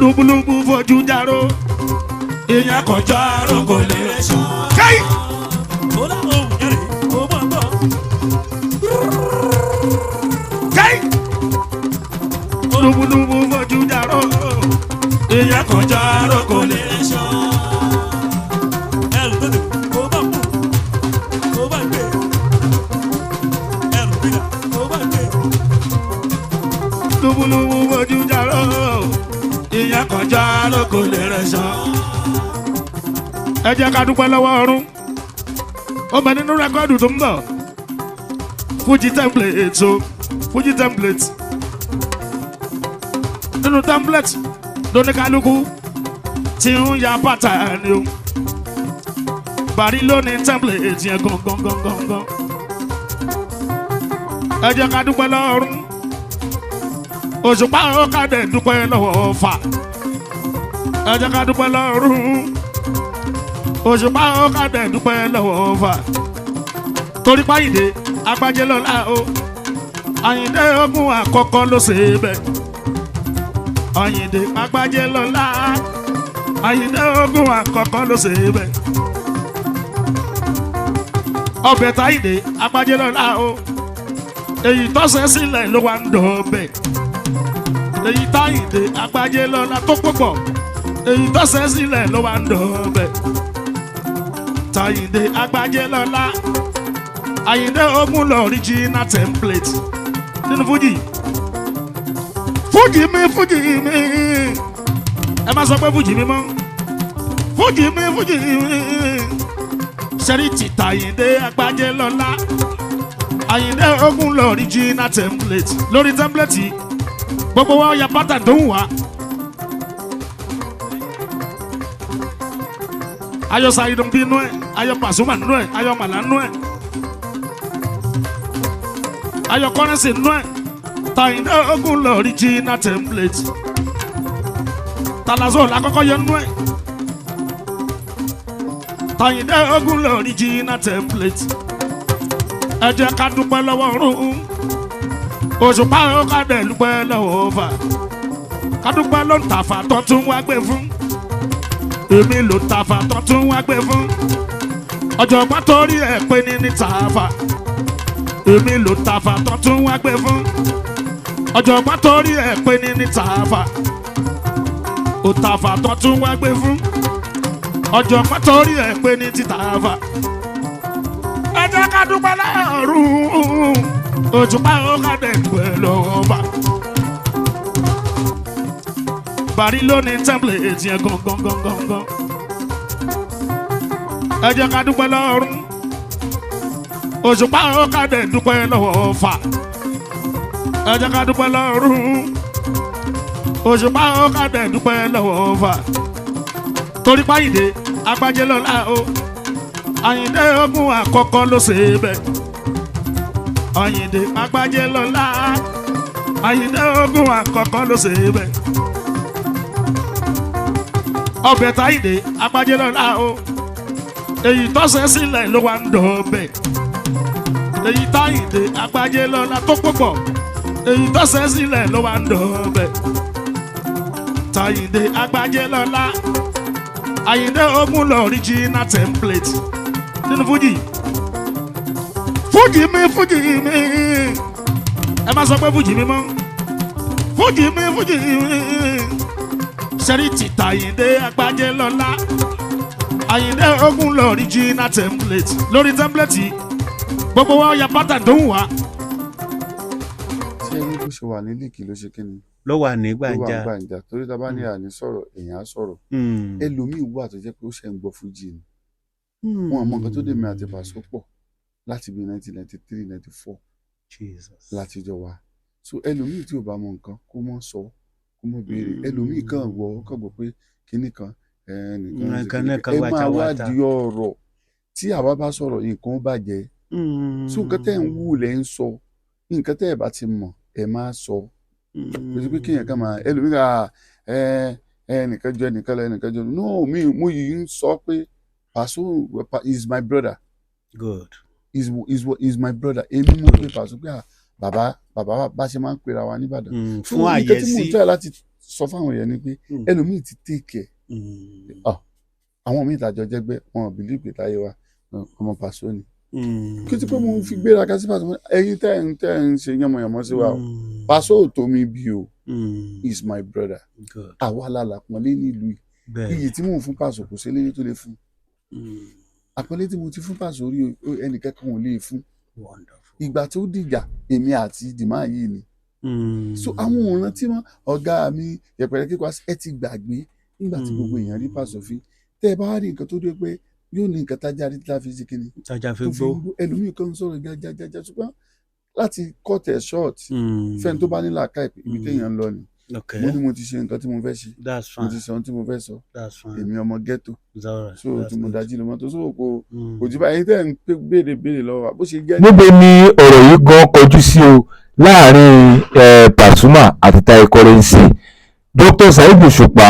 lúbúlúbú fojú járó èèyàn kọjá rògbò lè sàn. káyì. káyì. lúbúlúbú fojú járó èèyàn kọjá rògbò lè sàn. lúbúlúbú fojú járó èèyàn kọjá rògbò lè sàn. ẹ jẹ́ ká dúpẹ́ lọ́wọ́ ọ̀run ó bẹ nínú rẹ́kọ́ọ̀dù tó ń bọ̀ Fuji template so Fuji template nínú template lóníkálukú tí ń ya bàtà ni o Bari lóní template yẹn gangan. ẹ jẹ́ ká dúpẹ́ lọ́wọ́ ọ̀run Òṣùpá ó ká dẹ̀ dúpẹ́ lọ́wọ́ Ọ̀fà ẹ jẹ́ ká dúpẹ́ lọ́wọ́ ọ̀run Òṣùpá ó ká dẹ̀ dúpẹ́ lọ́wọ́ Ọ̀fà torí páyìndé agbájé lọ́la o Àyìndé ogun àkọ́kọ́ ló ṣe bẹ́ẹ̀ Àyìndé agbájé lọ́la Àyìndé ogun àkọ́kọ́ ló ṣe bẹ́ẹ̀ ọbẹ̀ táyìndé agbájé lọ́la o èyí tọ́sẹ̀ sílẹ̀ ló wá ń dọ̀ọ́bẹ̀ èyí táyìndé agbájé lọ́la tó púpọ̀ èyí tọ́sẹ̀ sílẹ̀ ló wá ń dọ̀ọ́bẹ̀ Táyìndé agbájé lọ́la Àyìndé ogun lọ original template nínú Fuji mi ẹ má sọ pé Fuji mi mọ́ Fuji mi ṣẹ́rìtì Táyìndé agbájé lọ́la Àyìndé ogun lọ original template lórí template yìí gbogbo wa ya bàtà tó ń wá ayọ̀ Saheed bí nú ẹ̀ ayọ̀ Pasuma nú ẹ̀ ayọ̀ Màlá nú ẹ̀ ayọ̀ Currency nú ẹ̀ Táyìndé ogun lọ original template Talazo lákọ́kọ́ yọ nú ẹ̀ Táyìndé ogun lọ original template ẹ jẹ́ ká dúpẹ́ lọ́wọ́ ọ̀run Òṣùpá ó ká dẹ̀ dúpẹ́ lọ́wọ́ Ọ̀fà ká dúpẹ́ ló ń tàfà tó tún wá gbé fún èmi ló tàfà tó tún wá gbé fún ọ̀jọ̀gbọ́n torí ẹ̀ pé ní tàfà èmi ló tàfà tó tún wá gbé fún ọ̀jọ̀gbọ́n torí ẹ̀ pé ní tàfà ó tàfà tó tún wá gbé fún ọ̀jọ̀gbọ́n torí ẹ̀ pé ní tàfà ẹ jẹ́ ká dúpẹ́ lọ́rùn Òṣùpá ó ká dẹ̀ dúpẹ́ lọ́wọ́ Ọba Bari lóní template yẹn gangan. ẹ jẹ́ ká dúpẹ́ lọ́rùn Òṣùpá ó ká dẹ̀ dúpẹ́ lọ́wọ́ Ọ̀fà ẹ jẹ́ ká dúpẹ́ lọ́rùn Òṣùpá ó ká dẹ̀ dúpẹ́ lọ́wọ́ Ọ̀fà torí páyìndé agbájé lọ́la o Àyìndé ogun àkọ́kọ́ ló ṣe bẹ́ẹ̀ Àyìndé agbájé lọ́la Àyìndé ogun àkọ́kọ́ ló ṣe bẹ́ẹ̀ ọbẹ̀ Táyìndé agbájé lọ́la o èyí tọ́sẹ̀ sílẹ̀ ló wá ń dọ̀ọ́bẹ̀ èyí Táyìndé agbájé lọ́la tó púpọ̀ èyí tọ́sẹ̀ sílẹ̀ ló wá ń dọ̀ọ́bẹ̀ Táyìndé agbájé lọ́la Àyìndé ogun lọ original template nínú Fuji mi ẹ má sọ pé Fuji mi mọ́ Fuji mi ṣẹ́rìtì Táyìndé agbájé lọ́la Àyìndé ogun lọ original template lórí template yìí gbogbo wa ya bàtà tó ń wá. ṣé ẹni bó ṣe wà ní líìkì ló ṣe kí ni. ló wà ní gbàǹjà torí tá a bá ní àní sọ̀rọ̀ èèyàn á sọ̀rọ̀ ẹlòmíì wà tó jẹ́ pé ó ṣe ń gbọ́ Fuji ni wọn àmọ́ nǹkan tó dé mi àti Paso pọ̀ láti bí 1993-94 láti jọ wá so ẹlòmíì tí ò bá mọ nǹkan kó mọ̀ sọ kó mọ̀ béèrè ẹlòmíì kan gbọ́ pé kinní kan ẹnìkan ẹ máa wádìí ọ̀rọ̀ tí àwa bá sọ̀rọ̀ nǹkan ó bàjẹ́ so nǹkan tẹ́ ń wù lẹ́ ń sọ nǹkan tẹ́ ẹ bá ti mọ̀ ẹ máa sọ pé kéèyàn kan máa ẹlòmíì ẹnìkan jọ ẹnìkan lọ ẹnìkan jọ no mo yìí ń sọ pé Paso is my brother. Good. Is my brother. Èmi mo pe Paso pé bàbá bá ṣe máa ń pera wa nìbàdàn. Fún àyẹ̀sí. Nǹkan tí mo ń tẹ́ láti sọ fáwọn èèyàn ni pé ẹlòmíì ti take ẹ̀ àwọn míì tàjọ jẹ́gbẹ́ wọn ò bìlí pé táyé wa ọmọ Paso ni kí tí pé mo fi gbéra sí Paso ẹ̀yin tẹ́ ń ṣe yánmọ̀yánmọ́ sí wa o Paso ò tó mi bí o is my brother àwa lálà pọ́nlé nílùú iyì tí mò ń fún Paso kò sí eléyìí tó lè fún àpọ́nlé tí mo ti fún Paso rí ẹnìkẹ́kọ̀ọ́ ò lè fún ìgbà tó dìjà èmi àti dìmá yìí ni so àwọn òran tí wọn ọ̀gá mi yẹpẹrẹ kíkọ ẹ ti gbàgbé nígbà tí gbogbo èèyàn rí Paso fi tẹ ẹ bá rí nǹkan tó dé pé yóò ní nǹkan tájà rí tá a fi ṣe kíni tájà fi gbó ẹlòmíì kan sọ̀rọ̀ jájájá ṣùgbọ́n láti cut ẹ short fẹ́ni tó bá ní làákà ibi téèyàn ń lọ ni mo ní mo ti ṣe nǹkan tí mo fẹ́ ṣe mo ti sọ ohun tí mo fẹ́ sọ èmi ọmọ ghetto so tí mo dájú lọ́mọ tó sọ̀rọ̀ kò jù báyìí tẹ̀ ń béèrè lọ́wọ́ bó ṣe jẹ́. níbo ni ọ̀rọ̀ yìí gan kọjú sí o láàrin Pasuma àti Tai Currency Dr. Saheed Òṣùpá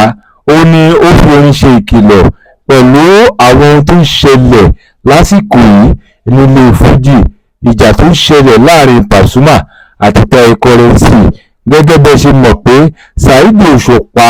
ó ní ó fi orin ṣe ìkìlọ̀ pẹ̀lú àwọn ohun tó ń ṣẹlẹ̀ lásìkò yìí nílé fújì ìjà tó ń ṣẹlẹ̀ láàrin Pasuma àti Tai Currency gẹ́gẹ́ bẹ́ẹ̀ ṣe mọ̀ pé Saheed Òṣùpá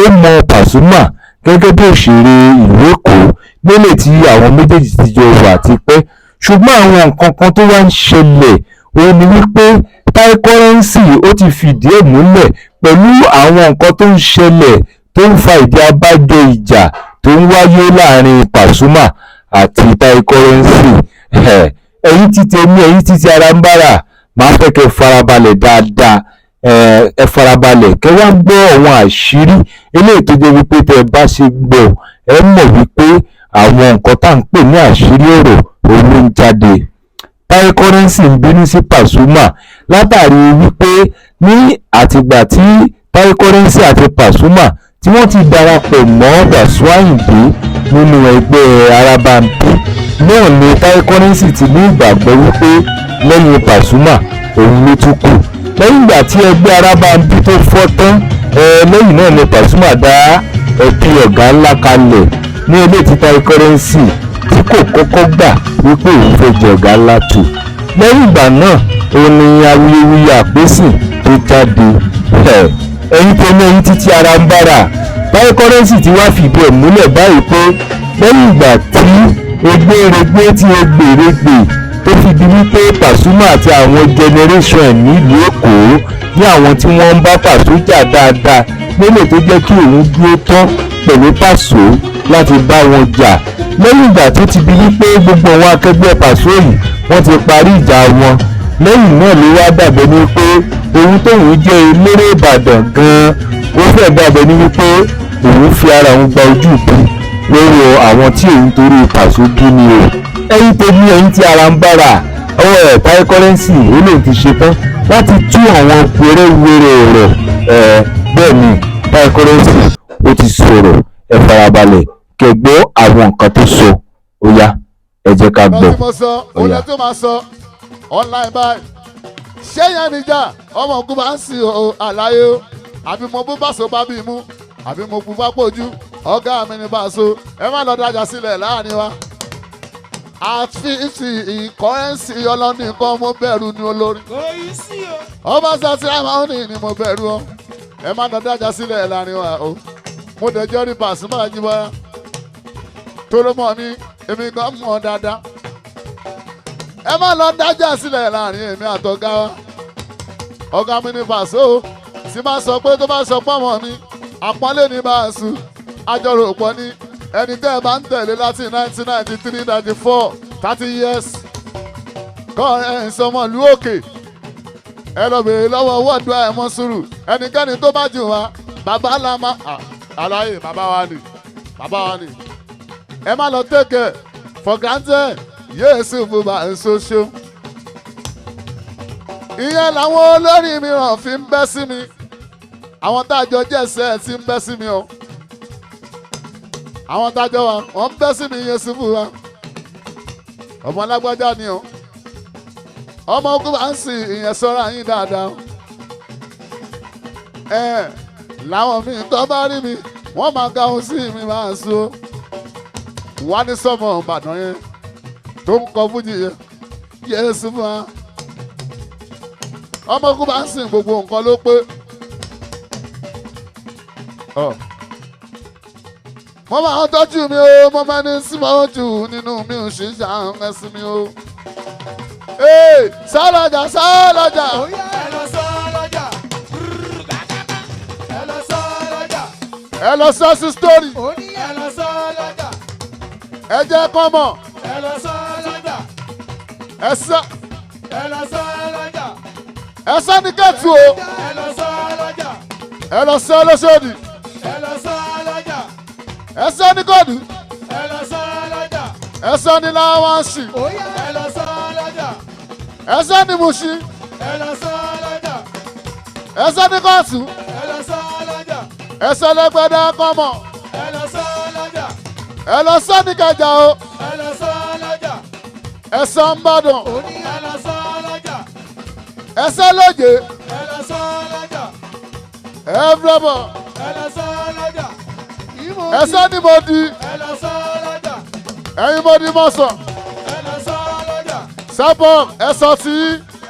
ó mọ Pasuma gẹ́gẹ́ bí òṣèré ìlú Èkó nílé tí àwọn méjèèjì ti jọ wà tipẹ́ ṣùgbọ́n àwọn nǹkan kan tó wá ń ṣẹlẹ̀ òun ni wípé Tai Currency ó ti fìdí ẹ̀ múlẹ̀ pẹ̀lú àwọn nǹkan tó ń ṣẹlẹ̀ tó ń fa ìdí abájọ ìjà tó ń wáyé láàrin Pasuma àti Tai Currency ẹ̀yin títí ẹ̀mí ẹ̀yin títí ara ń bára máa fẹ́ kẹ́ farabalẹ̀ dáadáa ẹ farabalẹ̀ kẹ́ wá gbọ́ àwọn àṣírí eléyìí tó jẹ́ wípé tẹ́ ẹ bá ṣe gbọ́ ẹ mọ̀ wípé àwọn nǹkan tá à ń pè ní àṣírí ọ̀rọ̀ òun ló ń jáde. Tai Currency ń bínú sí Pasuma látàrí wípé ní àtìgbà tí Tai Currency àti Pasuma tí wọ́n ti darapọ̀ mọ́ Wasiu Ayinde nínú ẹgbẹ́ Arabanpi náà ni Tai Currency ti ní ìgbàgbọ́ wípé lẹ́yìn Pasuma òun ló tún kù lẹ́yìn ìgbà tí ẹgbẹ́ Arabanpi tó fọ́ tán lẹ́yìn náà ni Pasuma dá ẹbí ọ̀gá ńlá kalẹ̀ ní ilé tí Tai Currency tí kò kọ́kọ́ gbà wípé òun fẹ́ jẹ ọ̀gá ńlá tù lẹ́yìn ìgbà náà òun ni awuyewuye àpésìn tó jáde ẹ̀yin tó ní ẹ̀yin títí ara ń bára Tai Currency ti wá fìdí ẹ̀ múlẹ̀ báyìí pé lẹ́yìn ìgbà tí egbèrègbè tí egbèrègbè tó fi di wípé Pasuma àti àwọn generation ẹ̀ nílùú Èkó ní àwọn tí wọ́n ń bá Paso jà dáadáa nílé tó jẹ́ kí òun dúró tán pẹ̀lú Paso láti bá wọn jà lẹ́yìn ìgbà tó ti di wípé gbogbo àwọn akẹgbẹ́ Paso yìí wọ́n ti parí ìjà wọn lẹ́yìn náà ló wá dàbẹ̀ ní pé òun tóun jẹ́ eléré Ìbàdàn gan-an ó fẹ́ dàbẹ̀ ní wípé òun fi ara òun gba ojú ìbí lọ́wọ́ àwọn tí òun torí Paso bí ni o ẹ̀yin tó ní ẹ̀yin tí ara ń bára ọwọ́ ẹ̀ Tai Currency ó lè ti ṣetán láti tú àwọn wéré ọ̀rọ̀ bẹ́ẹ̀ ni Tai Currency ó ti sọ̀rọ̀ ẹ farabalẹ̀ kẹgbọ́ àwọn nǹkan tó sọ ó yá ẹ jẹ́ ká gbọ́. ọtí mo sọ òun tó máa sọ online báyìí ṣé yẹn níjà ọmọ ogun máa ń sin àlàyé o àbí mo bú Paso bá bí mú àbí mo bú pápójú ọ̀gá mi ní Paso ẹ má lọ dájà sílẹ̀ láàrin wa àti Currency ọlọ́ni nǹkan mo bẹ̀rù ní olórí ọba sátì àmàlì ni mo bẹ̀rù ọ ẹ má lọ dájà sílẹ̀ láàrin wa o mo dẹjọ́ rí Pasuma jíbọ́ra tó ló mọ̀ ní èmi kan mọ̀ dáadáa ẹ má lọ dájà sílẹ̀ láàrin èmi àtọ̀gá wa ọ̀gá mi ní Paso tí bá sọ pé tó bá sọ pọ́nmọ́ mi àpọ́nlé ní Paso àjọrò pọ̀ ní ẹni tẹ́ ẹ bá ń tẹ̀lé láti 1993 94 30 years kọ́ ẹ̀ ń sọmọlú òkè ẹ lọ bèèrè lọ́wọ́ wọ́ọ̀dù àìmọ́ sùúrù ẹnikẹ́ni tó bá jù wá bàbá làmá àlàyé bàbá wa ni ẹ má lọ take it for granted yéésù bùbá ṣoṣo ìyẹn làwọn olórí mìíràn fi ń bẹ́ sí mi àwọn tájọ jẹ́sẹ̀ ti ń bẹ́ sí mi o àwọn tájọ wa wọ́n ń bẹ́ sí mi yéésù bùbá ọmọ alágbájá ni o ọmọ ogun bá ń sìn ìyẹn sọ́ra yín dáadáa làwọn míì tó bá rí mi wọ́n máa ga ohun sí mi máa so wá ní sọ́mọ Ìbàdàn yẹn tó ń kọ fújì yẹn yéésù fún wa ọmọ ogun bá ń sìn gbogbo nǹkan ló pé mo máa ń tọ́jú mi o mo máa ní sí máa jù nínú mi ò ṣe ṣàwọn ẹ̀sìn mi o. Sálọjà sálọjà. ẹ lọ sọ́lọ́jà. ẹ lọ sọ́lọ́jà. ẹ lọ sọ sí sítórì. ẹ lọ sọ́lọ́jà. ẹ jẹ́ kọ́ mọ̀. ẹ lọ sọ́lọ́jà. ẹ sọ. ẹ lọ sọ́lọ́jà. ẹ sọ ní kẹ́tù o. ẹ lọ sọ́lọ́jà. ẹ lọ sọ lóṣòdì. ẹ lọ sọ́lọ́jà. ẹ sọ ní kọ́dù. ẹ lọ sọ́lọ́jà. ẹ sọ ní láwáǹsì. ẹ lọ sọ́lọ́jà. ẹ sọ ní Mùṣí. ẹ lọ sọ́lọ́jà. ẹ sọ ní kóòtù. ẹ lọ sọ́lọ́jà. ẹ sọ lẹ́gbẹ̀dẹ́ kọ́ mọ̀. ẹ lọ sọ́lọ́jà. ẹ lọ sọ ní Ìkẹjà o. ẹ lọ sọ́lọ́jà. ẹ sọ ń Ìbàdàn. ẹ lọ sọ́lọ́jà. ẹ sọ lóje. ẹ lọ sọ́lọ́jà. ẹ fúlọ́bọ̀. ẹ lọ sọ́lọ́jà. ẹ sọ ní Mòdì. ẹ lọ sọ́lọ́jà. ẹ̀yin Mòdì mọ̀sán. ẹ lọ sọ́lọ́jà. sábọ̀ ẹ sọ tí.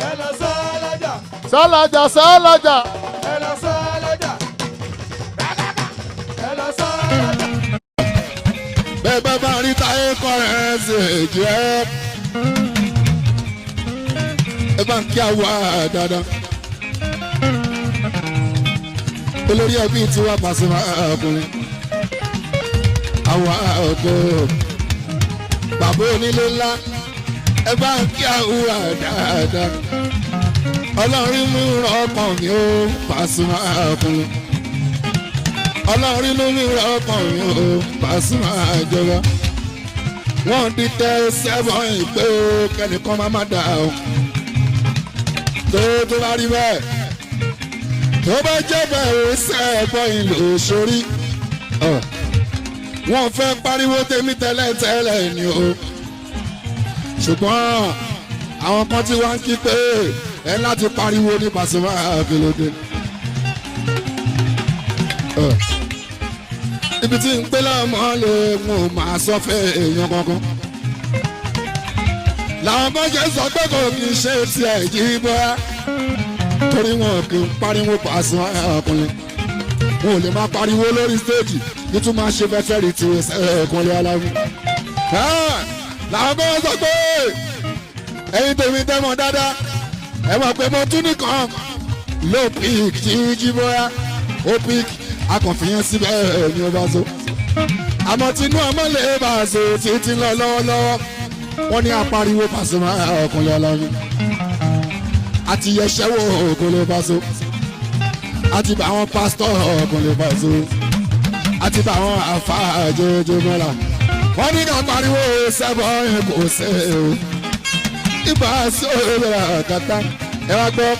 ẹ lọ sọ́lọ́jà. sálàjà sálàjà. ẹ lọ sọ́lọ́jà. ẹ lọ sọ́lọ́jà. bẹ́ẹ̀ bá bá rí táyé kọ́rẹ́ ṣe jẹ́. ẹ bá ń kí àwa dáadáa. olórí ẹbí tí wàá pàṣẹ máa kùnrin. àwa ògo bàbá onílé ńlá ẹ bá ń kí àwa dáadáa. ọlọ́run mú ọkàn mi ó pàṣẹ máa kùnrin. ọlọ́run ló mú ọkàn mi ó pàṣẹ máa jọba. wọ́n di tẹ sẹ́wọ̀n ìpè ó kẹ́nìkan má dà ó. tó bá rí bẹ́ẹ̀ tó bá jẹ́ bẹ́ẹ̀ sẹ́ẹ̀bọ̀ ìlú sórí. wọ́n fẹ́ pariwo tèmi tẹ́lẹ̀ ni o. ṣùgbọ́n àwọn kan tí wọ́n ń kí pé ẹ láti pariwo ní Pasuma àkìlódé. ibi tí ń pé lọ́mọ lè mú màá sọ fẹ́ èèyàn kankan. làwọn bá jẹ́ sọ pé kò kì í ṣe tiẹ̀ jí bọ́ra. torí wọn kì í pariwo Pasuma ọkùnrin. wọn ò lè máa pariwo lórí stéèjì nítorí máa ṣe fẹ́fẹ́ rí tiwọn ẹ̀ẹ́kùnrin aláwọ̀. làwọn bá sọ pé ẹ̀yin tèmi tẹ́mọ̀ dáadáa ẹ mọ̀ pé mo tún nìkan low peak jí bọ́ra ó peak akànfìyàn síbẹ̀ ní ọba so. àmọ́ tinú ọmọ lè bá a so títí lọ lọ́wọ́lọ́wọ́ wọ́n ní apariwo Pasuma ọkùnrin aláwọ̀. àti yẹsẹ́wò ọkùnrin bá so. àti bá àwọn pásítọ̀ ọkùnrin bá so. àti bá àwọn àfa àjọjọ mọ́ra. wọ́n ní ká pariwo sẹ́bọ̀ kò ṣe o. ibà sí òwe àkàtà ẹ wá gbọ́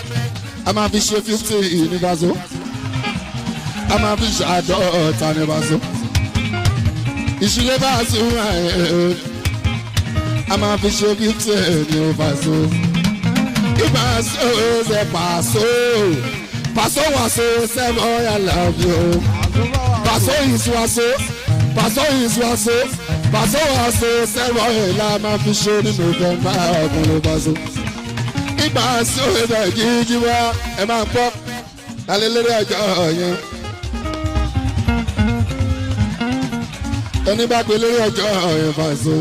a máa fi ṣe 50 ní Paso. a máa fi ṣe àádọ́ta ní Paso. ìṣílẹ̀ bá a sùn a máa fi ṣe 50 ní Paso. ibà sí òwe Paso. Paso waso sẹ́wọ̀n I love you. Paso is waso. Paso is waso. Paso waso sẹ́wọ̀n la máa fi ṣe ní November ọkùnrin Paso. Ibà sí òwe jíjí wá ẹ máa gbọ́ lálẹ́ lórí ọjọ́ yẹn. ẹni bá gbé lórí ọjọ́ yẹn Paso.